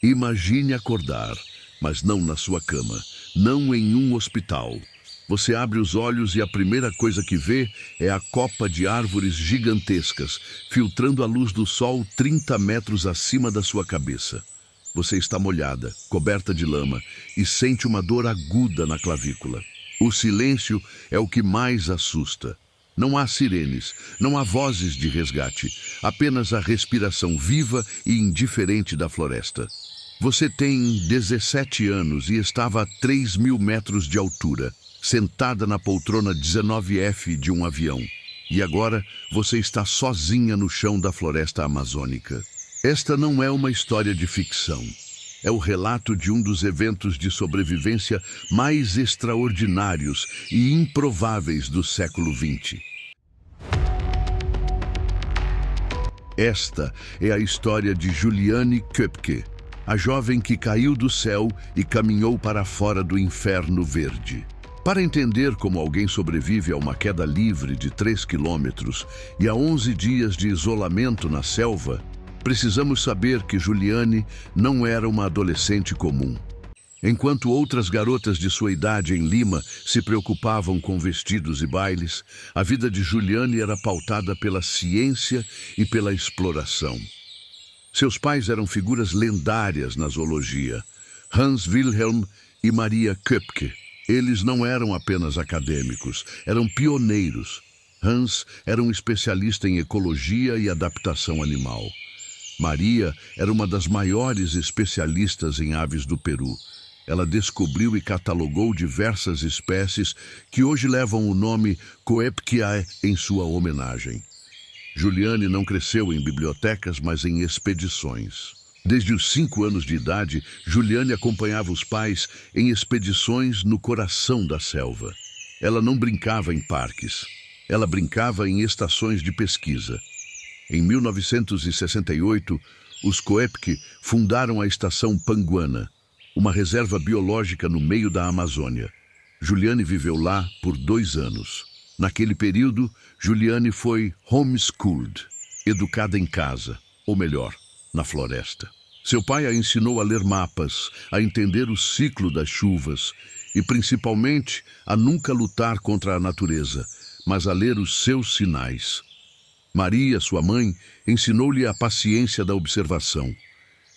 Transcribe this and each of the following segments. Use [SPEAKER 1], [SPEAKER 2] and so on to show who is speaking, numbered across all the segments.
[SPEAKER 1] Imagine acordar, mas não na sua cama, não em um hospital. Você abre os olhos e a primeira coisa que vê é a copa de árvores gigantescas, filtrando a luz do sol 30 metros acima da sua cabeça. Você está molhada, coberta de lama e sente uma dor aguda na clavícula. O silêncio é o que mais assusta. Não há sirenes, não há vozes de resgate, apenas a respiração viva e indiferente da floresta. Você tem 17 anos e estava a 3.000 metros de altura, sentada na poltrona 19F de um avião. E agora você está sozinha no chão da floresta amazônica. Esta não é uma história de ficção. É o relato de um dos eventos de sobrevivência mais extraordinários e improváveis do século XX. Esta é a história de Juliane Köpke, a jovem que caiu do céu e caminhou para fora do inferno verde. Para entender como alguém sobrevive a uma queda livre de 3 quilômetros e a 11 dias de isolamento na selva, precisamos saber que Juliane não era uma adolescente comum. Enquanto outras garotas de sua idade em Lima se preocupavam com vestidos e bailes, a vida de Juliane era pautada pela ciência e pela exploração. Seus pais eram figuras lendárias na zoologia, Hans Wilhelm e Maria Köpke. Eles não eram apenas acadêmicos, eram pioneiros. Hans era um especialista em ecologia e adaptação animal. Maria era uma das maiores especialistas em aves do Peru. Ela descobriu e catalogou diversas espécies que hoje levam o nome Coepkiae em sua homenagem. Juliane não cresceu em bibliotecas, mas em expedições. Desde os 5 anos de idade, Juliane acompanhava os pais em expedições no coração da selva. Ela não brincava em parques. Ela brincava em estações de pesquisa. Em 1968, os Coepke fundaram a Estação Panguana, uma reserva biológica no meio da Amazônia. Juliane viveu lá por 2 anos. Naquele período, Juliane foi homeschooled, educada em casa, ou melhor, na floresta. Seu pai a ensinou a ler mapas, a entender o ciclo das chuvas e, principalmente, a nunca lutar contra a natureza, mas a ler os seus sinais. Maria, sua mãe, ensinou-lhe a paciência da observação.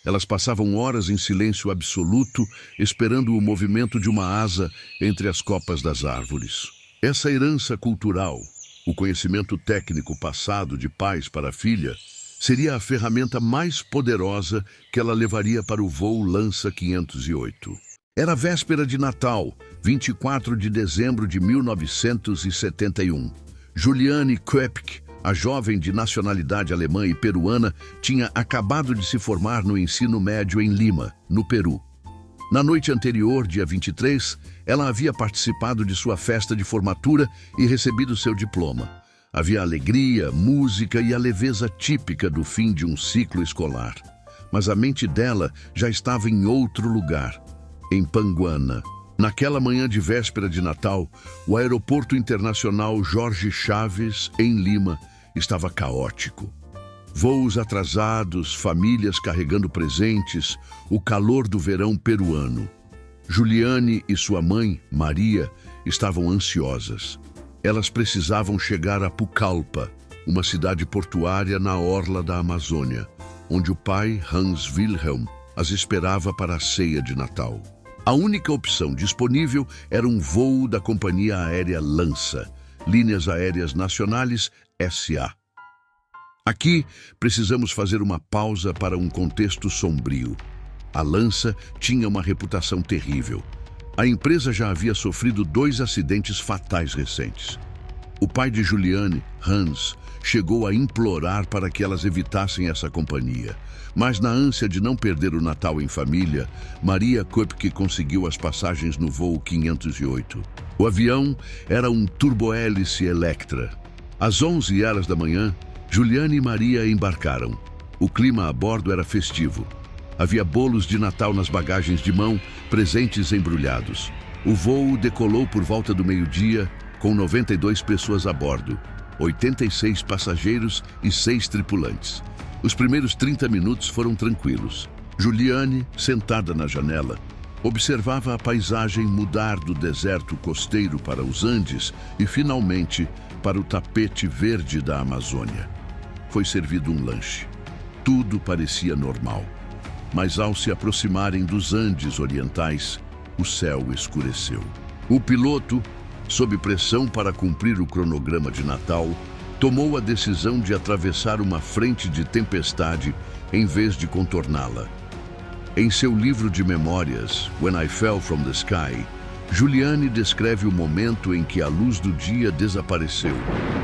[SPEAKER 1] Elas passavam horas em silêncio absoluto, esperando o movimento de uma asa entre as copas das árvores. Essa herança cultural, o conhecimento técnico passado de pais para a filha, seria a ferramenta mais poderosa que ela levaria para o voo Lança 508. Era véspera de Natal, 24 de dezembro de 1971. Juliane Köpke, a jovem de nacionalidade alemã e peruana, tinha acabado de se formar no ensino médio em Lima, no Peru. Na noite anterior, dia 23, ela havia participado de sua festa de formatura e recebido seu diploma. Havia alegria, música e a leveza típica do fim de um ciclo escolar. Mas a mente dela já estava em outro lugar, em Panguana. Naquela manhã de véspera de Natal, o aeroporto internacional Jorge Chaves, em Lima, estava caótico. Voos atrasados, famílias carregando presentes, o calor do verão peruano. Juliane e sua mãe, Maria, estavam ansiosas. Elas precisavam chegar a Pucallpa, uma cidade portuária na orla da Amazônia, onde o pai, Hans Wilhelm, as esperava para a ceia de Natal. A única opção disponível era um voo da companhia aérea Lança, Linhas Aéreas Nacionais S.A. Aqui, precisamos fazer uma pausa para um contexto sombrio. A Lança tinha uma reputação terrível. A empresa já havia sofrido 2 acidentes fatais recentes. O pai de Juliane, Hans, chegou a implorar para que elas evitassem essa companhia. Mas na ânsia de não perder o Natal em família, Maria Köpke conseguiu as passagens no voo 508. O avião era um turbohélice Electra. Às 11h da manhã, Juliane e Maria embarcaram. O clima a bordo era festivo. Havia bolos de Natal nas bagagens de mão, presentes embrulhados. O voo decolou por volta do meio-dia, com 92 pessoas a bordo, 86 passageiros e 6 tripulantes. Os primeiros 30 minutos foram tranquilos. Juliane, sentada na janela, observava a paisagem mudar do deserto costeiro para os Andes e, finalmente, para o tapete verde da Amazônia. Foi servido um lanche. Tudo parecia normal. Mas ao se aproximarem dos Andes orientais, o céu escureceu. O piloto, sob pressão para cumprir o cronograma de Natal, tomou a decisão de atravessar uma frente de tempestade em vez de contorná-la. Em seu livro de memórias, When I Fell from the Sky, Juliane descreve o momento em que a luz do dia desapareceu,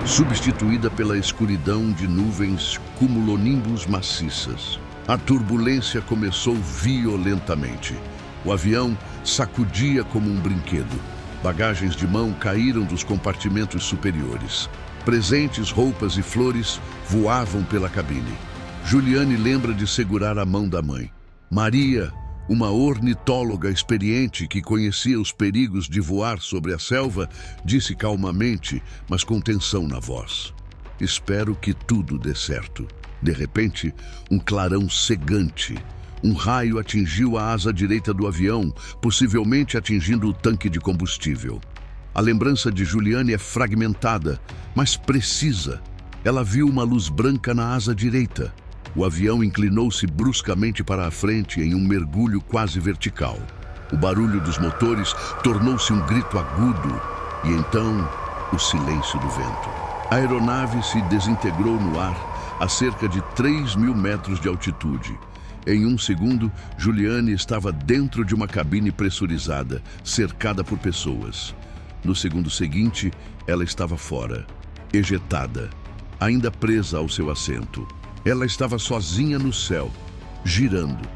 [SPEAKER 1] substituída pela escuridão de nuvens cumulonimbus maciças. A turbulência começou violentamente. O avião sacudia como um brinquedo. Bagagens de mão caíram dos compartimentos superiores. Presentes, roupas e flores voavam pela cabine. Juliane lembra de segurar a mão da mãe. Maria, uma ornitóloga experiente que conhecia os perigos de voar sobre a selva, disse calmamente, mas com tensão na voz: "Espero que tudo dê certo." De repente, um clarão cegante. Um raio atingiu a asa direita do avião, possivelmente atingindo o tanque de combustível. A lembrança de Juliane é fragmentada, mas precisa. Ela viu uma luz branca na asa direita. O avião inclinou-se bruscamente para a frente em um mergulho quase vertical. O barulho dos motores tornou-se um grito agudo e então o silêncio do vento. A aeronave se desintegrou no ar a cerca de 3.000 metros de altitude. Em um segundo, Juliane estava dentro de uma cabine pressurizada, cercada por pessoas. No segundo seguinte, ela estava fora, ejetada, ainda presa ao seu assento. Ela estava sozinha no céu, girando.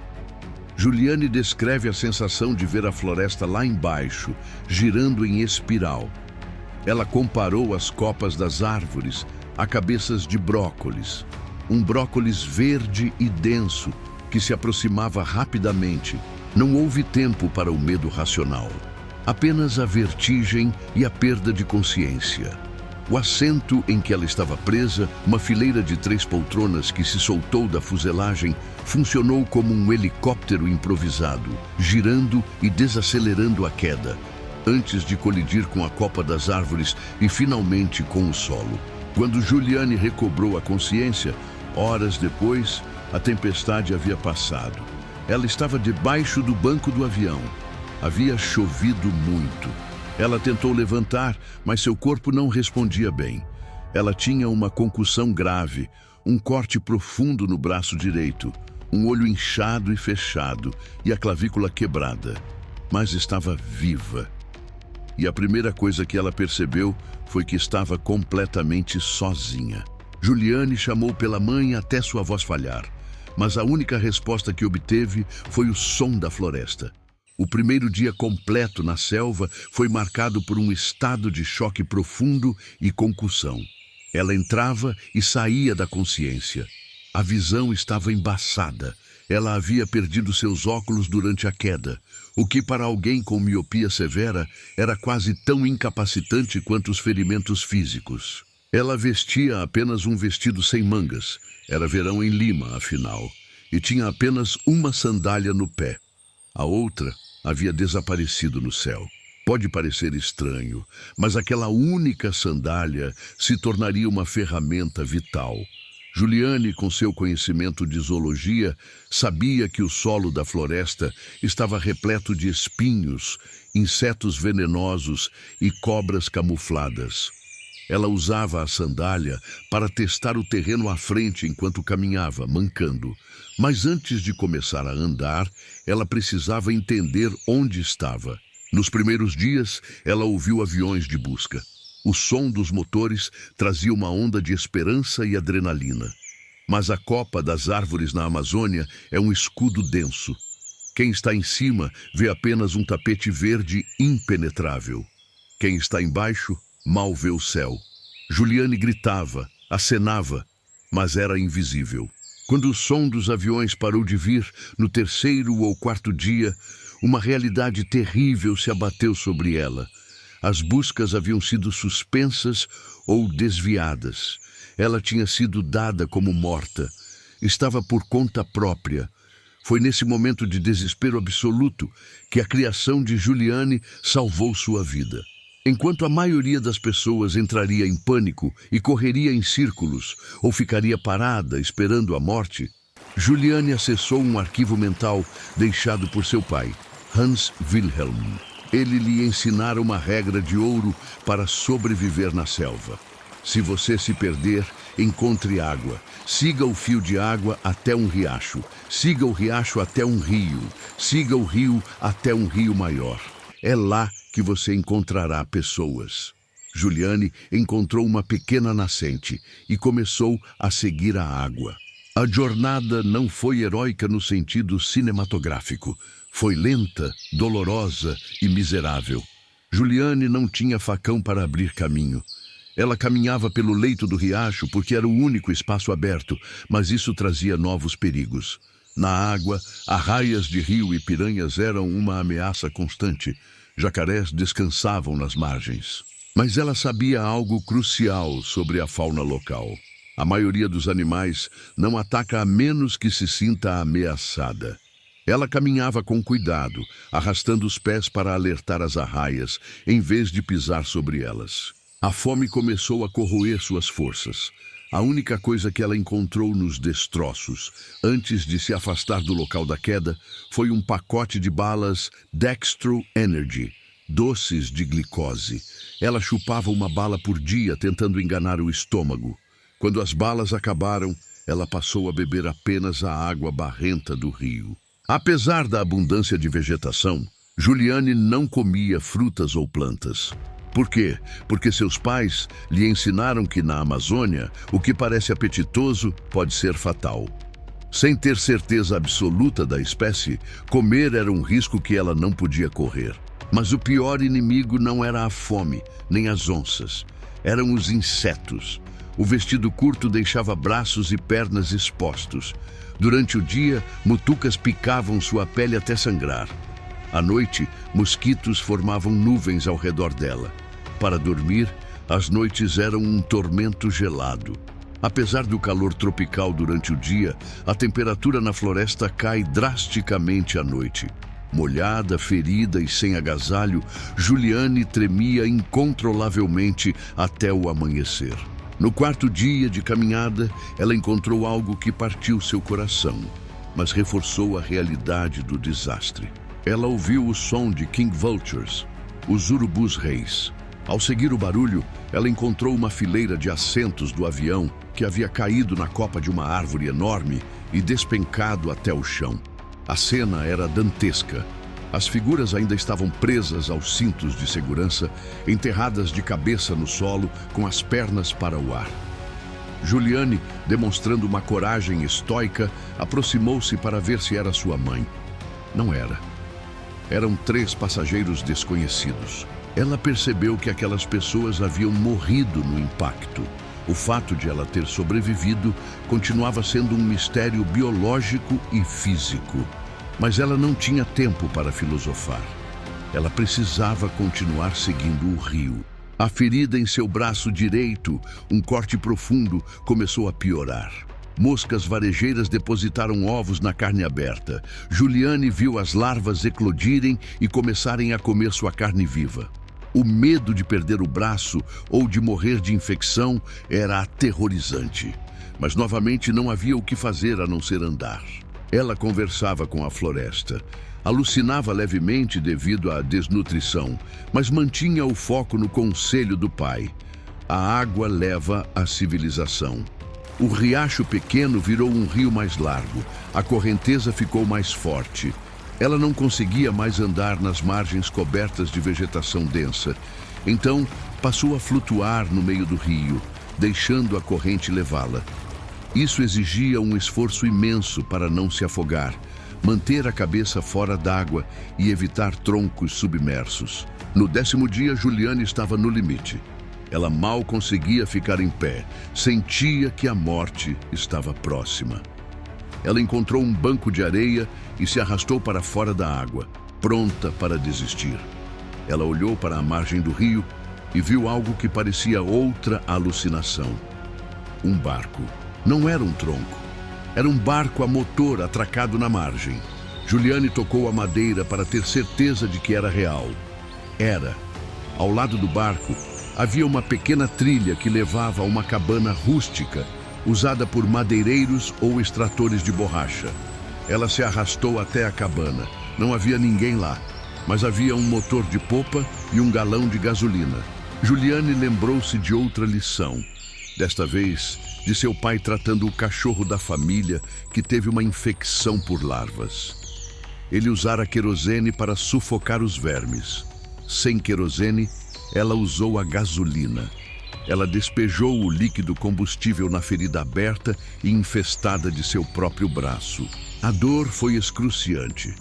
[SPEAKER 1] Juliane descreve a sensação de ver a floresta lá embaixo, girando em espiral. Ela comparou as copas das árvores a cabeças de brócolis. Um brócolis verde e denso que se aproximava rapidamente. Não houve tempo para o medo racional. Apenas a vertigem e a perda de consciência. O assento em que ela estava presa, uma fileira de 3 poltronas que se soltou da fuselagem, funcionou como um helicóptero improvisado, girando e desacelerando a queda, antes de colidir com a copa das árvores e finalmente com o solo. Quando Juliane recobrou a consciência, horas depois, a tempestade havia passado. Ela estava debaixo do banco do avião. Havia chovido muito. Ela tentou levantar, mas seu corpo não respondia bem. Ela tinha uma concussão grave, um corte profundo no braço direito, um olho inchado e fechado e a clavícula quebrada. Mas estava viva. E a primeira coisa que ela percebeu foi que estava completamente sozinha. Juliane chamou pela mãe até sua voz falhar, mas a única resposta que obteve foi o som da floresta. O primeiro dia completo na selva foi marcado por um estado de choque profundo e concussão. Ela entrava e saía da consciência. A visão estava embaçada. Ela havia perdido seus óculos durante a queda, o que para alguém com miopia severa era quase tão incapacitante quanto os ferimentos físicos. Ela vestia apenas um vestido sem mangas. Era verão em Lima, afinal, e tinha apenas uma sandália no pé. A outra havia desaparecido no céu. Pode parecer estranho, mas aquela única sandália se tornaria uma ferramenta vital. Juliane, com seu conhecimento de zoologia, sabia que o solo da floresta estava repleto de espinhos, insetos venenosos e cobras camufladas. Ela usava a sandália para testar o terreno à frente enquanto caminhava, mancando. Mas antes de começar a andar, ela precisava entender onde estava. Nos primeiros dias, ela ouviu aviões de busca. O som dos motores trazia uma onda de esperança e adrenalina. Mas a copa das árvores na Amazônia é um escudo denso. Quem está em cima vê apenas um tapete verde impenetrável. Quem está embaixo mal vê o céu. Juliane gritava, acenava, mas era invisível. Quando o som dos aviões parou de vir, no 3º ou 4º dia, uma realidade terrível se abateu sobre ela. As buscas haviam sido suspensas ou desviadas. Ela tinha sido dada como morta. Estava por conta própria. Foi nesse momento de desespero absoluto que a criação de Juliane salvou sua vida. Enquanto a maioria das pessoas entraria em pânico e correria em círculos ou ficaria parada esperando a morte, Juliane acessou um arquivo mental deixado por seu pai, Hans Wilhelm. Ele lhe ensinara uma regra de ouro para sobreviver na selva. Se você se perder, encontre água. Siga o fio de água até um riacho. Siga o riacho até um rio. Siga o rio até um rio maior. É lá que você encontrará pessoas. Juliane encontrou uma pequena nascente e começou a seguir a água. A jornada não foi heróica no sentido cinematográfico. Foi lenta, dolorosa e miserável. Juliane não tinha facão para abrir caminho. Ela caminhava pelo leito do riacho porque era o único espaço aberto, mas isso trazia novos perigos. Na água, arraias de rio e piranhas eram uma ameaça constante. Jacarés descansavam nas margens. Mas ela sabia algo crucial sobre a fauna local. A maioria dos animais não ataca a menos que se sinta ameaçada. Ela caminhava com cuidado, arrastando os pés para alertar as arraias, em vez de pisar sobre elas. A fome começou a corroer suas forças. A única coisa que ela encontrou nos destroços, antes de se afastar do local da queda, foi um pacote de balas Dextro Energy, doces de glicose. Ela chupava uma bala por dia, tentando enganar o estômago. Quando as balas acabaram, ela passou a beber apenas a água barrenta do rio. Apesar da abundância de vegetação, Juliane não comia frutas ou plantas. Por quê? Porque seus pais lhe ensinaram que na Amazônia, o que parece apetitoso pode ser fatal. Sem ter certeza absoluta da espécie, comer era um risco que ela não podia correr. Mas o pior inimigo não era a fome, nem as onças. Eram os insetos. O vestido curto deixava braços e pernas expostos. Durante o dia, mutucas picavam sua pele até sangrar. À noite, mosquitos formavam nuvens ao redor dela. Para dormir, as noites eram um tormento gelado. Apesar do calor tropical durante o dia, a temperatura na floresta cai drasticamente à noite. Molhada, ferida e sem agasalho, Juliane tremia incontrolavelmente até o amanhecer. No quarto dia de caminhada, ela encontrou algo que partiu seu coração, mas reforçou a realidade do desastre. Ela ouviu o som de King Vultures, os urubus reis. Ao seguir o barulho, ela encontrou uma fileira de assentos do avião que havia caído na copa de uma árvore enorme e despencado até o chão. A cena era dantesca. As figuras ainda estavam presas aos cintos de segurança, enterradas de cabeça no solo, com as pernas para o ar. Juliane, demonstrando uma coragem estoica, aproximou-se para ver se era sua mãe. Não era. Eram 3 passageiros desconhecidos. Ela percebeu que aquelas pessoas haviam morrido no impacto. O fato de ela ter sobrevivido continuava sendo um mistério biológico e físico. Mas ela não tinha tempo para filosofar. Ela precisava continuar seguindo o rio. A ferida em seu braço direito, um corte profundo, começou a piorar. Moscas varejeiras depositaram ovos na carne aberta. Juliane viu as larvas eclodirem e começarem a comer sua carne viva. O medo de perder o braço ou de morrer de infecção era aterrorizante. Mas novamente não havia o que fazer a não ser andar. Ela conversava com a floresta. Alucinava levemente devido à desnutrição, mas mantinha o foco no conselho do pai. A água leva à civilização. O riacho pequeno virou um rio mais largo. A correnteza ficou mais forte. Ela não conseguia mais andar nas margens cobertas de vegetação densa. Então, passou a flutuar no meio do rio, deixando a corrente levá-la. Isso exigia um esforço imenso para não se afogar, manter a cabeça fora d'água e evitar troncos submersos. No 10º dia, Juliane estava no limite. Ela mal conseguia ficar em pé, sentia que a morte estava próxima. Ela encontrou um banco de areia e se arrastou para fora da água, pronta para desistir. Ela olhou para a margem do rio e viu algo que parecia outra alucinação. Um barco. Não era um tronco. Era um barco a motor atracado na margem. Juliane tocou a madeira para ter certeza de que era real. Era. Ao lado do barco, havia uma pequena trilha que levava a uma cabana rústica, usada por madeireiros ou extratores de borracha. Ela se arrastou até a cabana. Não havia ninguém lá, mas havia um motor de popa e um galão de gasolina. Juliane lembrou-se de outra lição. Desta vez, de seu pai tratando o cachorro da família que teve uma infecção por larvas. Ele usara querosene para sufocar os vermes. Sem querosene, ela usou a gasolina. Ela despejou o líquido combustível na ferida aberta e infestada de seu próprio braço. A dor foi excruciante,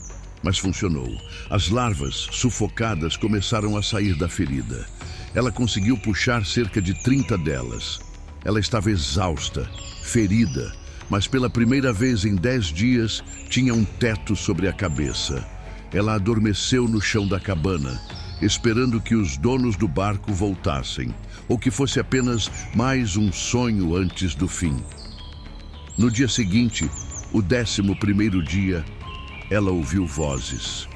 [SPEAKER 1] mas funcionou. As larvas, sufocadas, começaram a sair da ferida. Ela conseguiu puxar cerca de 30 delas. Ela estava exausta, ferida, mas pela primeira vez em 10 dias tinha um teto sobre a cabeça. Ela adormeceu no chão da cabana, esperando que os donos do barco voltassem, ou que fosse apenas mais um sonho antes do fim. No dia seguinte, o 11º dia, ela ouviu vozes.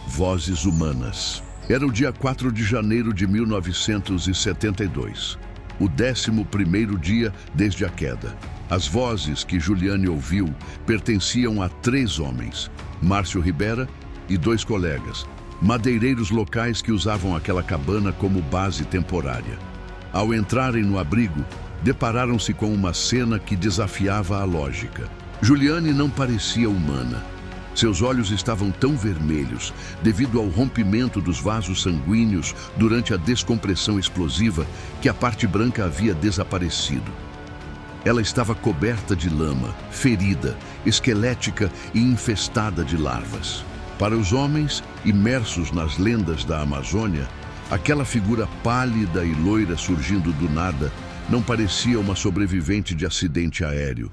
[SPEAKER 1] Vozes humanas. Era o dia 4 de janeiro de 1972. O 11º dia desde a queda. As vozes que Juliane ouviu pertenciam a 3 homens, Márcio Ribera e 2 colegas, madeireiros locais que usavam aquela cabana como base temporária. Ao entrarem no abrigo, depararam-se com uma cena que desafiava a lógica. Juliane não parecia humana. Seus olhos estavam tão vermelhos devido ao rompimento dos vasos sanguíneos durante a descompressão explosiva que a parte branca havia desaparecido. Ela estava coberta de lama, ferida, esquelética e infestada de larvas. Para os homens, imersos nas lendas da Amazônia, aquela figura pálida e loira surgindo do nada não parecia uma sobrevivente de acidente aéreo.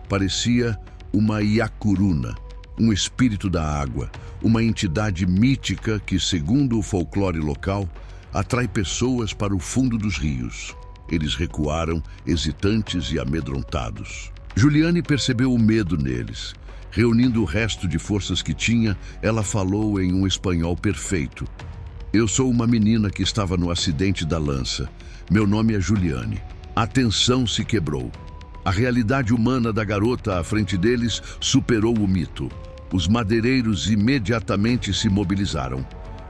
[SPEAKER 1] Parecia uma Iacuruna, um espírito da água, uma entidade mítica que, segundo o folclore local, atrai pessoas para o fundo dos rios. Eles recuaram, hesitantes e amedrontados. Juliane percebeu o medo neles. Reunindo o resto de forças que tinha, ela falou em um espanhol perfeito. Eu sou uma menina que estava no acidente da lança. Meu nome é Juliane. A tensão se quebrou. A realidade humana da garota à frente deles superou o mito. Os madeireiros imediatamente se mobilizaram.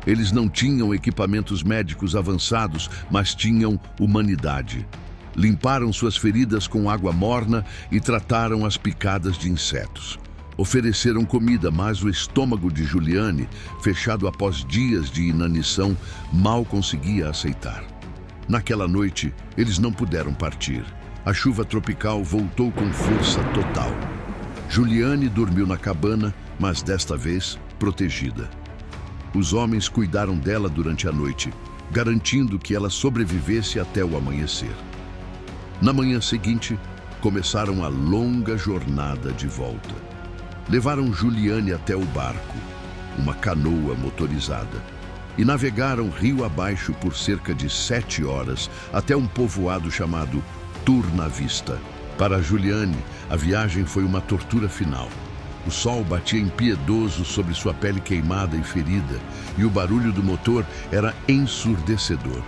[SPEAKER 1] Eles não tinham equipamentos médicos avançados, mas tinham humanidade. Limparam suas feridas com água morna e trataram as picadas de insetos. Ofereceram comida, mas o estômago de Juliane, fechado após dias de inanição, mal conseguia aceitar. Naquela noite, eles não puderam partir. A chuva tropical voltou com força total. Juliane dormiu na cabana, mas desta vez protegida. Os homens cuidaram dela durante a noite, garantindo que ela sobrevivesse até o amanhecer. Na manhã seguinte, começaram a longa jornada de volta. Levaram Juliane até o barco, uma canoa motorizada, e navegaram rio abaixo por cerca de 7 horas até um povoado chamado Turnavista. Para Juliane, a viagem foi uma tortura final. O sol batia impiedoso sobre sua pele queimada e ferida, e o barulho do motor era ensurdecedor.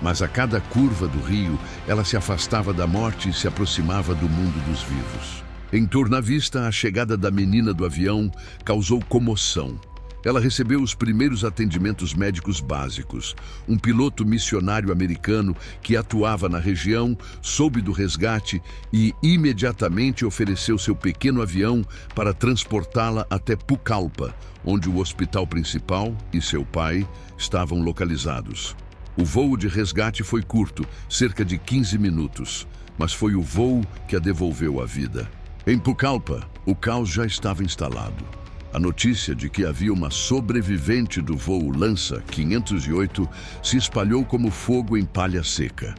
[SPEAKER 1] Mas a cada curva do rio, ela se afastava da morte e se aproximava do mundo dos vivos. Em Turnavista, a chegada da menina do avião causou comoção. Ela recebeu os primeiros atendimentos médicos básicos. Um piloto missionário americano que atuava na região soube do resgate e imediatamente ofereceu seu pequeno avião para transportá-la até Pucallpa, onde o hospital principal e seu pai estavam localizados. O voo de resgate foi curto, cerca de 15 minutos, mas foi o voo que a devolveu à vida. Em Pucallpa, o caos já estava instalado. A notícia de que havia uma sobrevivente do voo Lança 508 se espalhou como fogo em palha seca.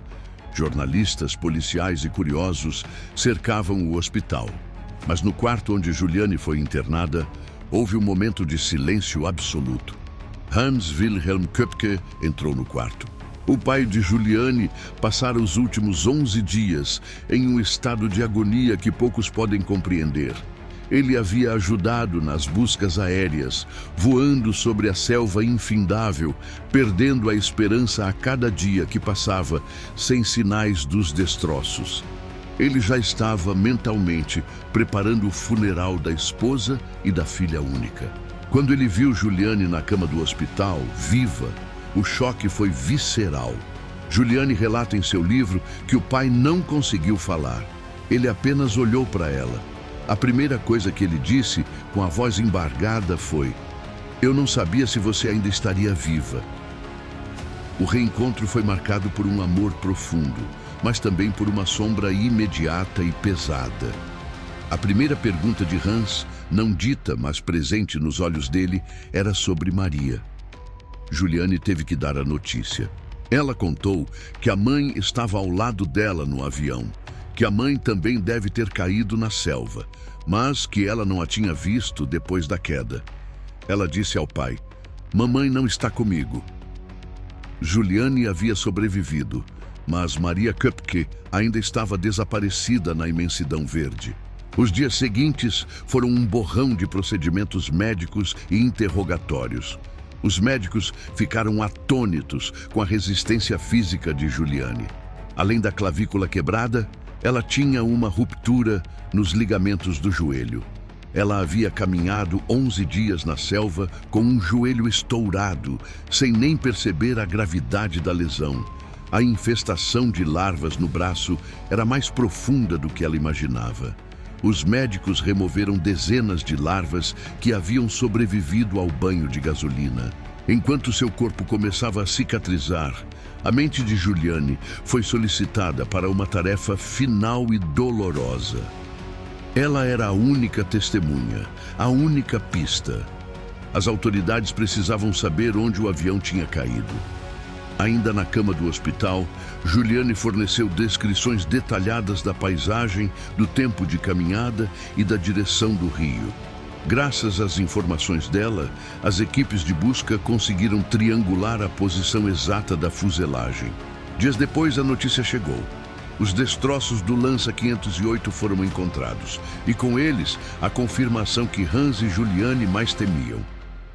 [SPEAKER 1] Jornalistas, policiais e curiosos cercavam o hospital. Mas no quarto onde Juliane foi internada, houve um momento de silêncio absoluto. Hans Wilhelm Köpke entrou no quarto. O pai de Juliane passara os últimos 11 dias em um estado de agonia que poucos podem compreender. Ele havia ajudado nas buscas aéreas, voando sobre a selva infindável, perdendo a esperança a cada dia que passava sem sinais dos destroços. Ele já estava mentalmente preparando o funeral da esposa e da filha única. Quando ele viu Juliane na cama do hospital, viva, o choque foi visceral. Juliane relata em seu livro que o pai não conseguiu falar. Ele apenas olhou para ela. A primeira coisa que ele disse, com a voz embargada, foi: "Eu não sabia se você ainda estaria viva." O reencontro foi marcado por um amor profundo, mas também por uma sombra imediata e pesada. A primeira pergunta de Hans, não dita, mas presente nos olhos dele, era sobre Maria. Juliane teve que dar a notícia. Ela contou que a mãe estava ao lado dela no avião, que a mãe também deve ter caído na selva, mas que ela não a tinha visto depois da queda. Ela disse ao pai: "Mamãe não está comigo." Juliane havia sobrevivido, mas Maria Köpke ainda estava desaparecida na imensidão verde. Os dias seguintes foram um borrão de procedimentos médicos e interrogatórios. Os médicos ficaram atônitos com a resistência física de Juliane. Além da clavícula quebrada, ela tinha uma ruptura nos ligamentos do joelho. Ela havia caminhado 11 dias na selva com um joelho estourado, sem nem perceber a gravidade da lesão. A infestação de larvas no braço era mais profunda do que ela imaginava. Os médicos removeram dezenas de larvas que haviam sobrevivido ao banho de gasolina. Enquanto seu corpo começava a cicatrizar, a mente de Juliane foi solicitada para uma tarefa final e dolorosa. Ela era a única testemunha, a única pista. As autoridades precisavam saber onde o avião tinha caído. Ainda na cama do hospital, Juliane forneceu descrições detalhadas da paisagem, do tempo de caminhada e da direção do rio. Graças às informações dela, as equipes de busca conseguiram triangular a posição exata da fuselagem. Dias depois, a notícia chegou. Os destroços do Lança 508 foram encontrados, e com eles, a confirmação que Hans e Juliane mais temiam.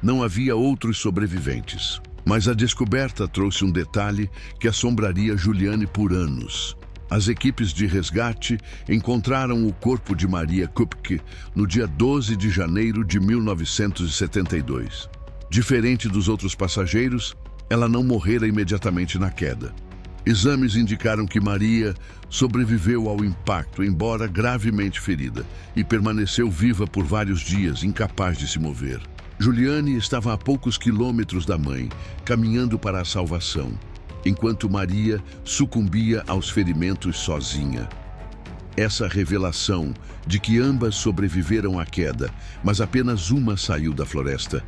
[SPEAKER 1] Não havia outros sobreviventes. Mas a descoberta trouxe um detalhe que assombraria Juliane por anos. As equipes de resgate encontraram o corpo de Maria Köpke no dia 12 de janeiro de 1972. Diferente dos outros passageiros, ela não morrera imediatamente na queda. Exames indicaram que Maria sobreviveu ao impacto, embora gravemente ferida, e permaneceu viva por vários dias, incapaz de se mover. Juliane estava a poucos quilômetros da mãe, caminhando para a salvação, enquanto Maria sucumbia aos ferimentos sozinha. Essa revelação de que ambas sobreviveram à queda, mas apenas uma saiu da floresta,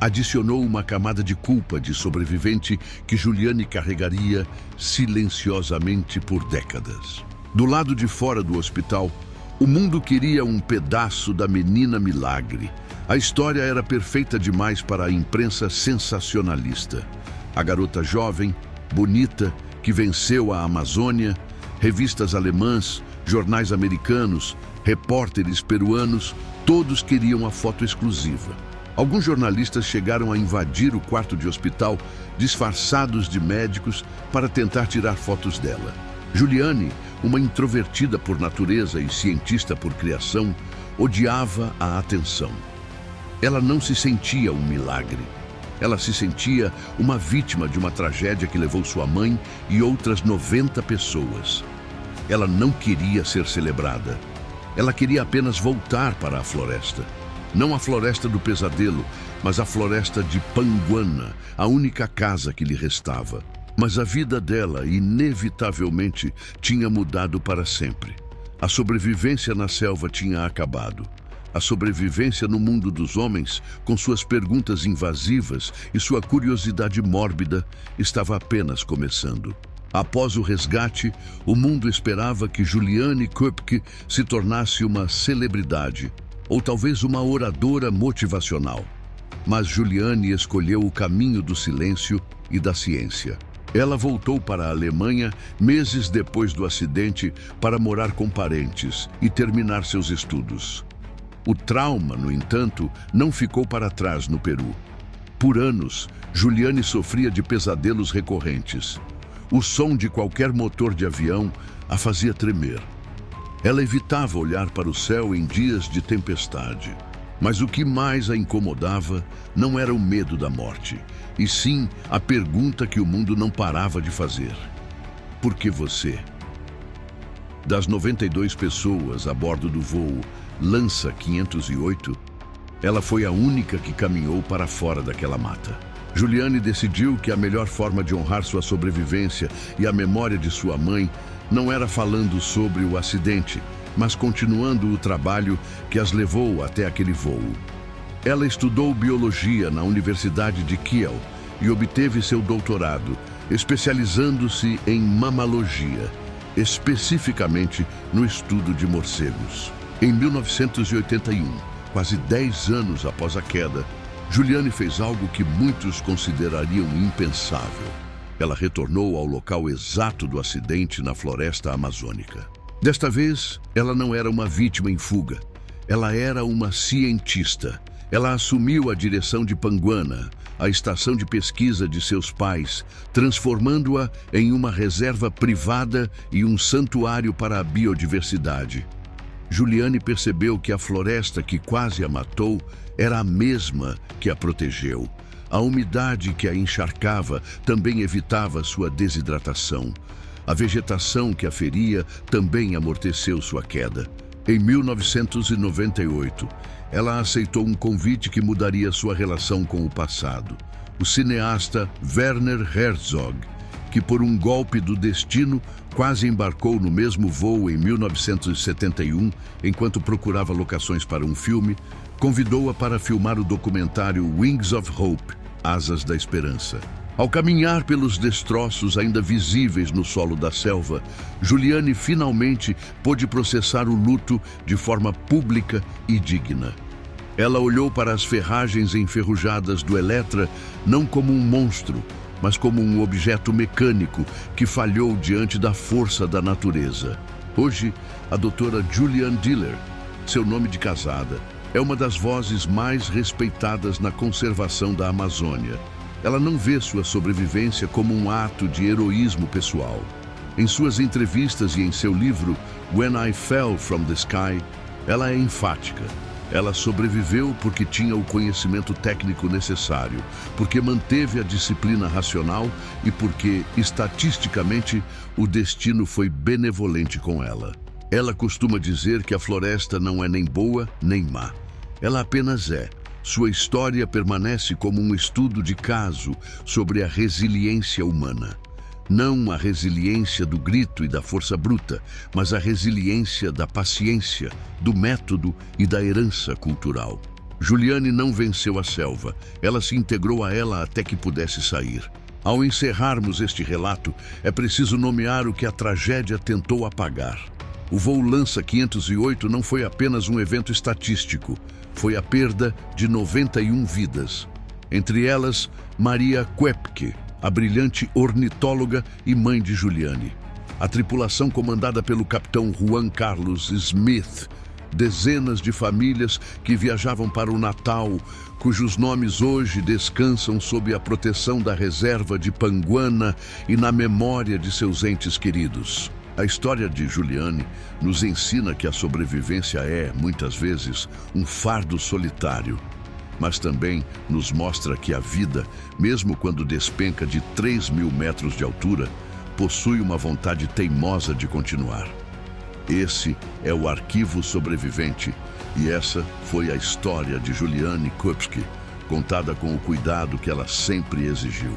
[SPEAKER 1] adicionou uma camada de culpa de sobrevivente que Juliane carregaria silenciosamente por décadas. Do lado de fora do hospital, o mundo queria um pedaço da menina milagre. A história era perfeita demais para a imprensa sensacionalista. A garota jovem, bonita, que venceu a Amazônia, revistas alemãs, jornais americanos, repórteres peruanos, todos queriam a foto exclusiva. Alguns jornalistas chegaram a invadir o quarto de hospital, disfarçados de médicos, para tentar tirar fotos dela. Juliane, uma introvertida por natureza e cientista por criação, odiava a atenção. Ela não se sentia um milagre. Ela se sentia uma vítima de uma tragédia que levou sua mãe e outras 90 pessoas. Ela não queria ser celebrada. Ela queria apenas voltar para a floresta. Não a floresta do pesadelo, mas a floresta de Panguana, a única casa que lhe restava. Mas a vida dela, inevitavelmente, tinha mudado para sempre. A sobrevivência na selva tinha acabado. A sobrevivência no mundo dos homens, com suas perguntas invasivas e sua curiosidade mórbida, estava apenas começando. Após o resgate, o mundo esperava que Juliane Köpke se tornasse uma celebridade, ou talvez uma oradora motivacional. Mas Juliane escolheu o caminho do silêncio e da ciência. Ela voltou para a Alemanha meses depois do acidente para morar com parentes e terminar seus estudos. O trauma, no entanto, não ficou para trás no Peru. Por anos, Juliane sofria de pesadelos recorrentes. O som de qualquer motor de avião a fazia tremer. Ela evitava olhar para o céu em dias de tempestade. Mas o que mais a incomodava não era o medo da morte, e sim a pergunta que o mundo não parava de fazer: por que você? Das 92 pessoas a bordo do voo Lança 508, ela foi a única que caminhou para fora daquela mata. Juliane decidiu que a melhor forma de honrar sua sobrevivência e a memória de sua mãe não era falando sobre o acidente, mas continuando o trabalho que as levou até aquele voo. Ela estudou biologia na Universidade de Kiel e obteve seu doutorado, especializando-se em mamalogia, especificamente no estudo de morcegos. Em 1981, quase 10 anos após a queda, Juliane fez algo que muitos considerariam impensável. Ela retornou ao local exato do acidente na floresta amazônica. Desta vez, ela não era uma vítima em fuga. Ela era uma cientista. Ela assumiu a direção de Panguana, a estação de pesquisa de seus pais, transformando-a em uma reserva privada e um santuário para a biodiversidade. Juliane percebeu que a floresta que quase a matou era a mesma que a protegeu. A umidade que a encharcava também evitava sua desidratação. A vegetação que a feria também amorteceu sua queda. Em 1998, ela aceitou um convite que mudaria sua relação com o passado. O cineasta Werner Herzog, que por um golpe do destino quase embarcou no mesmo voo em 1971, enquanto procurava locações para um filme, convidou-a para filmar o documentário Wings of Hope, Asas da Esperança. Ao caminhar pelos destroços ainda visíveis no solo da selva, Juliane finalmente pôde processar o luto de forma pública e digna. Ela olhou para as ferragens enferrujadas do Eletra não como um monstro, mas como um objeto mecânico que falhou diante da força da natureza. Hoje, a doutora Juliane Diller, seu nome de casada, é uma das vozes mais respeitadas na conservação da Amazônia. Ela não vê sua sobrevivência como um ato de heroísmo pessoal. Em suas entrevistas e em seu livro When I Fell from the Sky, ela é enfática. Ela sobreviveu porque tinha o conhecimento técnico necessário, porque manteve a disciplina racional e porque, estatisticamente, o destino foi benevolente com ela. Ela costuma dizer que a floresta não é nem boa nem má. Ela apenas é. Sua história permanece como um estudo de caso sobre a resiliência humana. Não a resiliência do grito e da força bruta, mas a resiliência da paciência, do método e da herança cultural. Juliane não venceu a selva, ela se integrou a ela até que pudesse sair. Ao encerrarmos este relato, é preciso nomear o que a tragédia tentou apagar. O voo Lança 508 não foi apenas um evento estatístico, foi a perda de 91 vidas. Entre elas, Maria Koepke, a brilhante ornitóloga e mãe de Juliane. A tripulação comandada pelo capitão Juan Carlos Smith, dezenas de famílias que viajavam para o Natal, cujos nomes hoje descansam sob a proteção da reserva de Panguana e na memória de seus entes queridos. A história de Juliane nos ensina que a sobrevivência é, muitas vezes, um fardo solitário, mas também nos mostra que a vida, mesmo quando despenca de 3.000 metros de altura, possui uma vontade teimosa de continuar. Esse é o Arquivo Sobrevivente e essa foi a história de Juliane Koepke, contada com o cuidado que ela sempre exigiu.